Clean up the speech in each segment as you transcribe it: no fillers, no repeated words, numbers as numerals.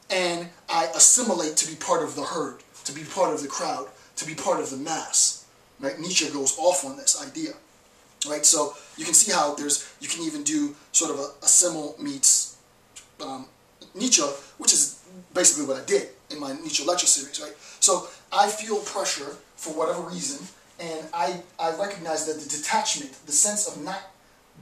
and I assimilate to be part of the herd, to be part of the crowd, to be part of the mass. Right? Nietzsche goes off on this idea. Right? So you can see how you can even do sort of a Simmel meets Nietzsche, which is basically what I did in my Nietzsche lecture series. Right? So I feel pressure for whatever reason, and I recognize that the detachment, the sense of not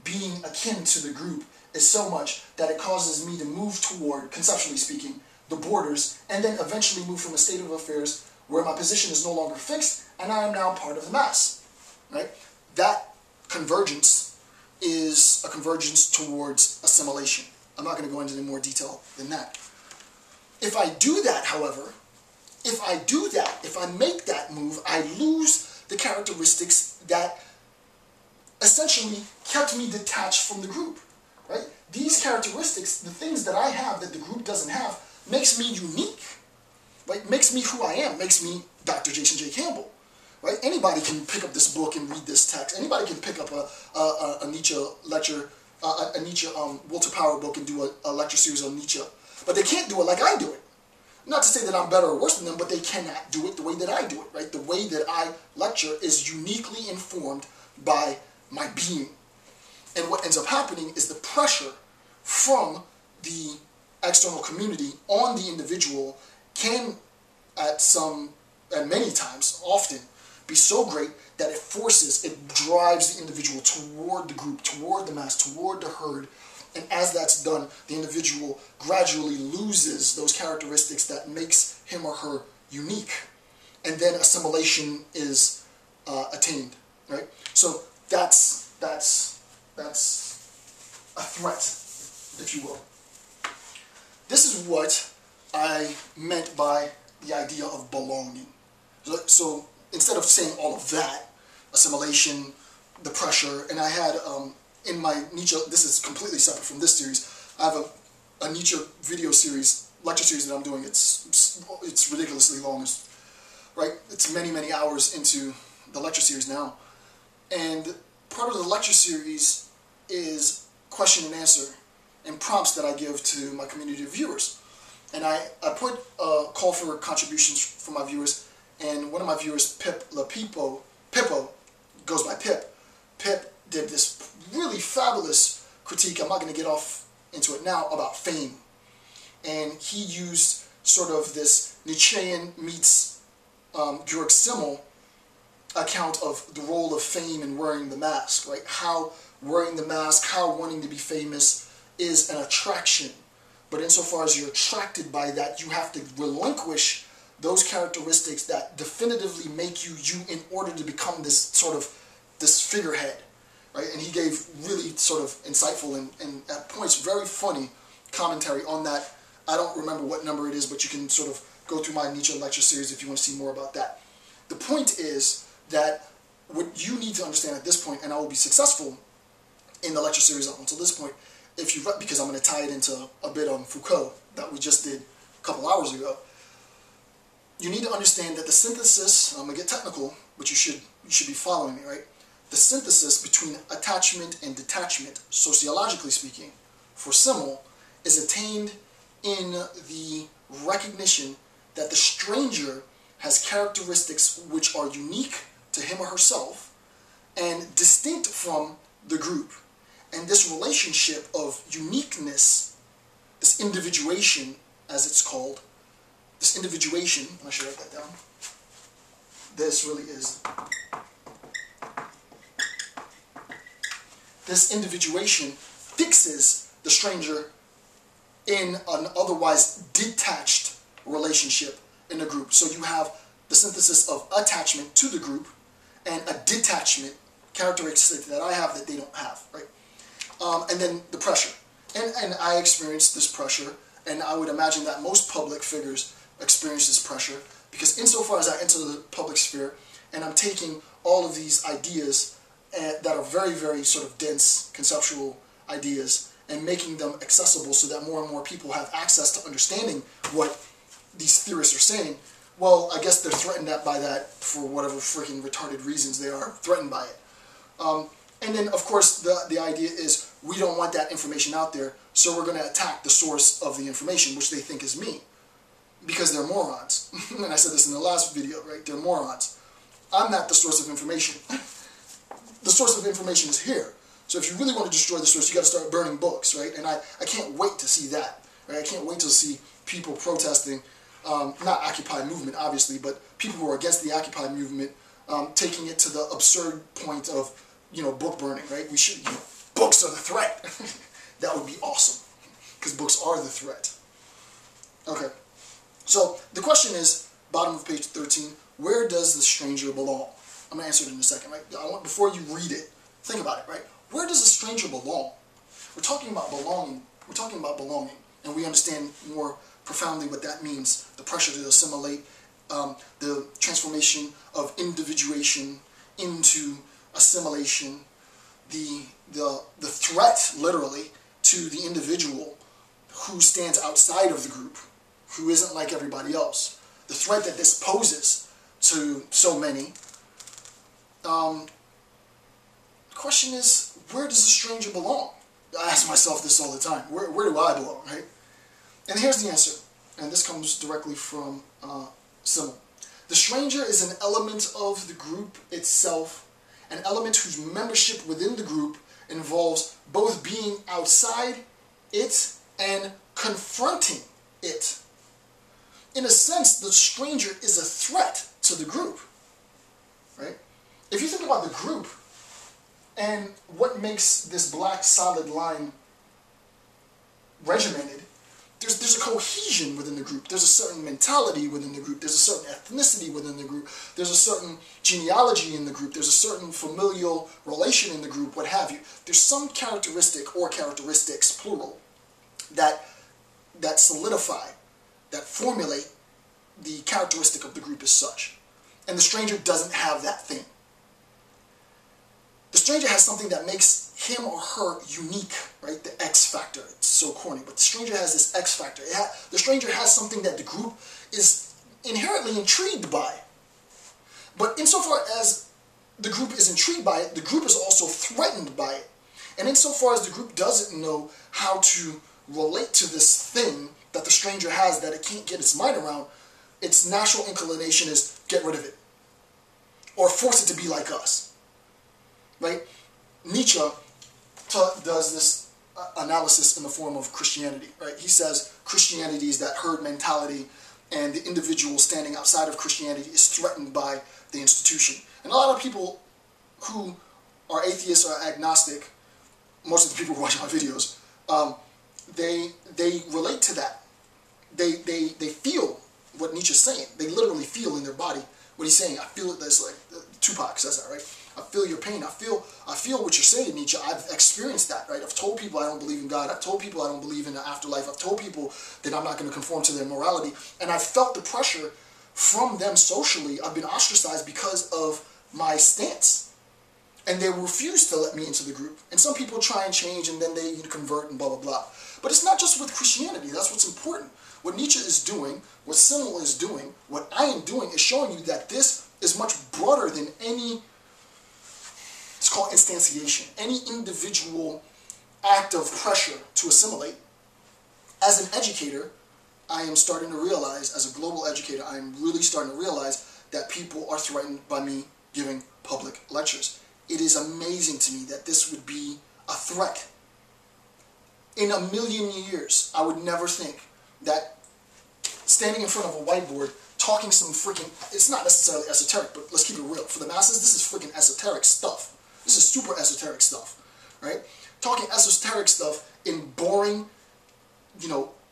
being akin to the group, is so much that it causes me to move toward, conceptually speaking, the borders, and then eventually move from a state of affairs where my position is no longer fixed, and I am now part of the mass. Right? That convergence is a convergence towards assimilation. I'm not going to go into any more detail than that. If I do that, however, if I make that move, I lose the characteristics that essentially kept me detached from the group. Right? These characteristics, the things that I have that the group doesn't have, makes me unique. Right? Makes me who I am. Makes me Dr. Jason J. Campbell. Right? Anybody can pick up this book and read this text. Anybody can pick up a Nietzsche lecture, a Nietzsche Will to Power book and do a lecture series on Nietzsche. But they can't do it like I do it. Not to say that I'm better or worse than them, but they cannot do it the way that I do it. Right? The way that I lecture is uniquely informed by my being. And what ends up happening is the pressure from the external community on the individual can, at many times, often, be so great that it drives the individual toward the group, toward the mass, toward the herd. And as that's done, the individual gradually loses those characteristics that makes him or her unique. And then assimilation is attained. Right? So that's a threat, if you will. This is what I meant by the idea of belonging. So instead of saying all of that, assimilation, the pressure, and I had in my Nietzsche, this is completely separate from this series, I have a Nietzsche video series, lecture series that I'm doing. It's ridiculously long, right? It's many hours into the lecture series now. And part of the lecture series is question and answer and prompts that I give to my community of viewers. And I put a call for contributions from my viewers, and one of my viewers, Pippo, goes by Pip. Pip did this really fabulous critique, I'm not going to get off into it now, about fame. And he used sort of this Nietzschean meets Georg Simmel account of the role of fame in wearing the mask, right? How wearing the mask, how wanting to be famous is an attraction. But insofar as you're attracted by that, you have to relinquish those characteristics that definitively make you you in order to become this sort of, this figurehead, right? And he gave really sort of insightful and at points very funny commentary on that. I don't remember what number it is, but you can sort of go through my Nietzsche lecture series if you want to see more about that. The point is that what you need to understand at this point, and I will be successful in the lecture series up until this point, because I'm going to tie it into a bit on Foucault that we just did a couple hours ago. You need to understand that the synthesis, I'm going to get technical, but you should be following me, right? The synthesis between attachment and detachment, sociologically speaking, for Simmel, is attained in the recognition that the stranger has characteristics which are unique to him or herself and distinct from the group. And this relationship of uniqueness, this individuation, as it's called, this individuation, I should write that down. This really is. This individuation fixes the stranger in an otherwise detached relationship in the group. So you have the synthesis of attachment to the group and a detachment characteristic that I have that they don't have, right? And then the pressure. And I experienced this pressure, and I would imagine that most public figures experience this pressure, because insofar as I enter the public sphere and I'm taking all of these ideas that are very, very sort of dense conceptual ideas and making them accessible so that more and more people have access to understanding what these theorists are saying, well, I guess they're threatened by that for whatever freaking retarded reasons they are threatened by it. And then, of course, the idea is we don't want that information out there, so we're going to attack the source of the information, which they think is me. because they're morons. And I said this in the last video, right? They're morons. I'm not the source of information. The source of information is here. So if you really want to destroy the source, you got to start burning books, right? And I can't wait to see that, right? I can't wait to see people protesting, not Occupy movement, obviously, but people who are against the Occupy movement, taking it to the absurd point of, book burning, right? We should, books are the threat. That would be awesome, because books are the threat. Okay, so the question is, bottom of page 13, where does the stranger belong? I'm going to answer it in a second, right? Before you read it, think about it, right? Where does the stranger belong? We're talking about belonging. We're talking about belonging, and we understand more profoundly what that means. The pressure to assimilate, the transformation of individuation into assimilation, the threat, literally, to the individual who stands outside of the group, who isn't like everybody else. The threat that this poses to so many. The question is, where does the stranger belong? I ask myself this all the time. Where do I belong, right? And here's the answer. And this comes directly from Simmel. The stranger is an element of the group itself, an element whose membership within the group involves both being outside it and confronting it. In a sense, the stranger is a threat to the group, right? If you think about the group and what makes this black solid line regimented, there's a cohesion within the group. There's a certain mentality within the group. There's a certain ethnicity within the group. There's a certain genealogy in the group. There's a certain familial relation in the group, what have you. There's some characteristic or characteristics, plural, that solidify, that formulate the characteristic of the group as such. And the stranger doesn't have that thing. The stranger has something that makes him or her unique, right? The X factor. It's so corny, but the stranger has this X factor. The stranger has something that the group is inherently intrigued by. But insofar as the group is intrigued by it, the group is also threatened by it. And insofar as the group doesn't know how to relate to this thing that the stranger has that it can't get its mind around, its natural inclination is get rid of it. Or force it to be like us. Right? Nietzsche does this analysis in the form of Christianity, right? He says Christianity is that herd mentality, and the individual standing outside of Christianity is threatened by the institution. And a lot of people who are atheists or agnostic, most of the people who watch my videos, they relate to that. They feel what Nietzsche's saying. They literally feel in their body what he's saying. I feel it. That's like Tupac says that, right? I feel your pain. I feel what you're saying, Nietzsche. I've experienced that, right? I've told people I don't believe in God. I've told people I don't believe in the afterlife. I've told people that I'm not going to conform to their morality. And I've felt the pressure from them socially. I've been ostracized because of my stance. And they refuse to let me into the group. And some people try and change and then they convert and blah, blah, blah. But it's not just with Christianity. That's what's important. What Nietzsche is doing, what Simmel is doing, what I am doing is showing you that this is much broader than any... It's called instantiation. Any individual act of pressure to assimilate. As an educator, I am starting to realize, as a global educator, I am really starting to realize that people are threatened by me giving public lectures. It is amazing to me that this would be a threat. In a million years, I would never think that standing in front of a whiteboard, talking some freaking, it's not necessarily esoteric, but let's keep it real. For the masses, this is freaking esoteric stuff. This is super esoteric stuff, right? Talking esoteric stuff in boring,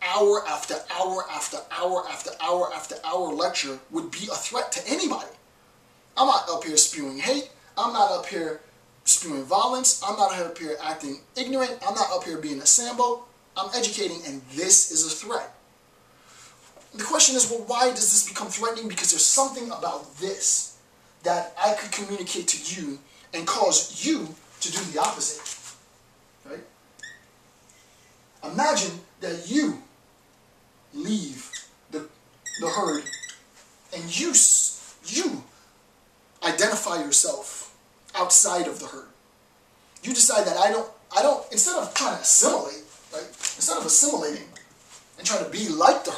hour after hour after hour after hour after hour lecture would be a threat to anybody. I'm not up here spewing hate. I'm not up here spewing violence. I'm not up here acting ignorant. I'm not up here being a Sambo. I'm educating, and this is a threat. The question is, well, why does this become threatening? Because there's something about this that I could communicate to you and cause you to do the opposite, right? Imagine that you leave the herd and you identify yourself outside of the herd. You decide that I don't, instead of trying to assimilate, right? Instead of assimilating and trying to be like the